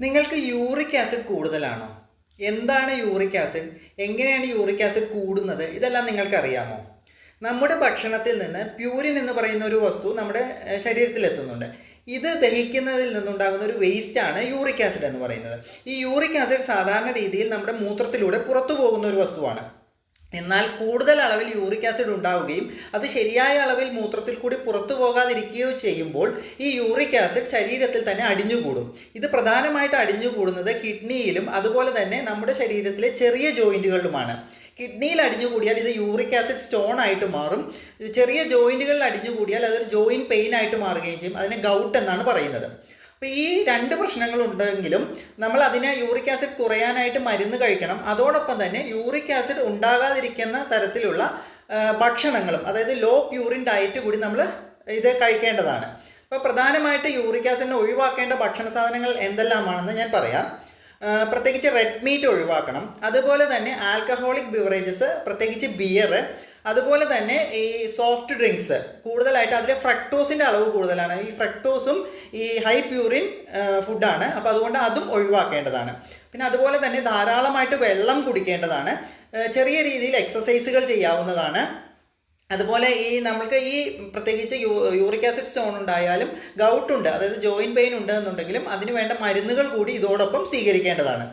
നിങ്ങൾക്ക് uric acid കൂടുതലാണോ? എന്താണ് യൂറിക് ആസിഡ്? എങ്ങനെയാണ് യൂറിക് ആസിഡ് കൂടുന്നത്? ഇതെല്ലാം നിങ്ങൾക്ക് അറിയാമോ? നമ്മുടെ ഭക്ഷണത്തിൽ നിന്ന് പ്യൂരിൻ എന്ന് പറയുന്ന ഒരു വസ്തു നമ്മുടെ ശരീരത്തിൽ എത്തുന്നുണ്ട്. ഇത് ദഹിക്കുന്നതിൽ നിന്നുണ്ടാകുന്ന ഒരു വേസ്റ്റ് ആണ് യൂറിക് ആസിഡ് എന്ന് പറയുന്നത്. ഈ യൂറിക് ആസിഡ് സാധാരണ രീതിയിൽ നമ്മുടെ മൂത്രത്തിലൂടെ പുറത്തു പോകുന്ന ഒരു വസ്തുവാണ്. എന്നാൽ കൂടുതൽ അളവിൽ യൂറിക് ആസിഡ് ഉണ്ടാവുകയും അത് ശരിയായ അളവിൽ മൂത്രത്തിൽ കൂടി പുറത്തു പോകാതിരിക്കുകയോ ചെയ്യുമ്പോൾ ഈ യൂറിക് ആസിഡ് ശരീരത്തിൽ തന്നെ അടിഞ്ഞുകൂടും. ഇത് പ്രധാനമായിട്ട് അടിഞ്ഞുകൂടുന്നത് കിഡ്നിയിലും അതുപോലെ തന്നെ നമ്മുടെ ശരീരത്തിലെ ചെറിയ ജോയിന്റുകളിലുമാണ്. കിഡ്നിയിൽ അടിഞ്ഞുകൂടിയാൽ ഇത് യൂറിക് ആസിഡ് സ്റ്റോൺ ആയിട്ട് മാറും. ചെറിയ ജോയിന്റുകളിൽ അടിഞ്ഞുകൂടിയാൽ അതൊരു ജോയിന്റ് പെയിൻ ആയിട്ട് മാറുകയും ചെയ്യും. അതിനെ ഗൗട്ട് എന്നാണ് പറയുന്നത്. അപ്പോൾ ഈ രണ്ട് പ്രശ്നങ്ങളുണ്ടെങ്കിലും നമ്മൾ അതിനെ യൂറിക് ആസിഡ് കുറയാനായിട്ട് മരുന്ന് കഴിക്കണം. അതോടൊപ്പം തന്നെ യൂറിക് ആസിഡ് ഉണ്ടാകാതിരിക്കുന്ന തരത്തിലുള്ള ഭക്ഷണങ്ങളും, അതായത് ലോ പ്യൂറിൻ ഡയറ്റ് കൂടി നമ്മൾ ഇത് കഴിക്കേണ്ടതാണ്. അപ്പോൾ പ്രധാനമായിട്ട് യൂറിക് ആസിഡിനെ ഒഴിവാക്കേണ്ട ഭക്ഷണ സാധനങ്ങൾ എന്തെല്ലാമാണെന്ന് ഞാൻ പറയാം. പ്രത്യേകിച്ച് റെഡ് മീറ്റ് ഒഴിവാക്കണം. അതുപോലെ തന്നെ ആൽക്കഹോളിക് ബിവറേജസ്, പ്രത്യേകിച്ച് ബിയർ, അതുപോലെ തന്നെ ഈ സോഫ്റ്റ് ഡ്രിങ്ക്സ് കൂടുതലായിട്ട് അതിൽ ഫ്രക്ടോസിൻ്റെ അളവ് കൂടുതലാണ്. ഈ ഫ്രക്ടോസും ഈ ഹൈ പ്യൂറിൻ ഫുഡാണ്. അപ്പോൾ അതുകൊണ്ട് അതും ഒഴിവാക്കേണ്ടതാണ്. പിന്നെ അതുപോലെ തന്നെ ധാരാളമായിട്ട് വെള്ളം കുടിക്കേണ്ടതാണ്. ചെറിയ രീതിയിൽ എക്സസൈസുകൾ ചെയ്യാവുന്നതാണ്. അതുപോലെ നമ്മൾക്ക് പ്രത്യേകിച്ച് യൂറിക് ആസിഡ് സ്റ്റോൺ ഉണ്ടായാലും ഗൗട്ടുണ്ട്, അതായത് ജോയിൻറ്റ് പെയിൻ ഉണ്ട് എന്നുണ്ടെങ്കിലും അതിന് വേണ്ട മരുന്നുകൾ കൂടി ഇതോടൊപ്പം സ്വീകരിക്കേണ്ടതാണ്.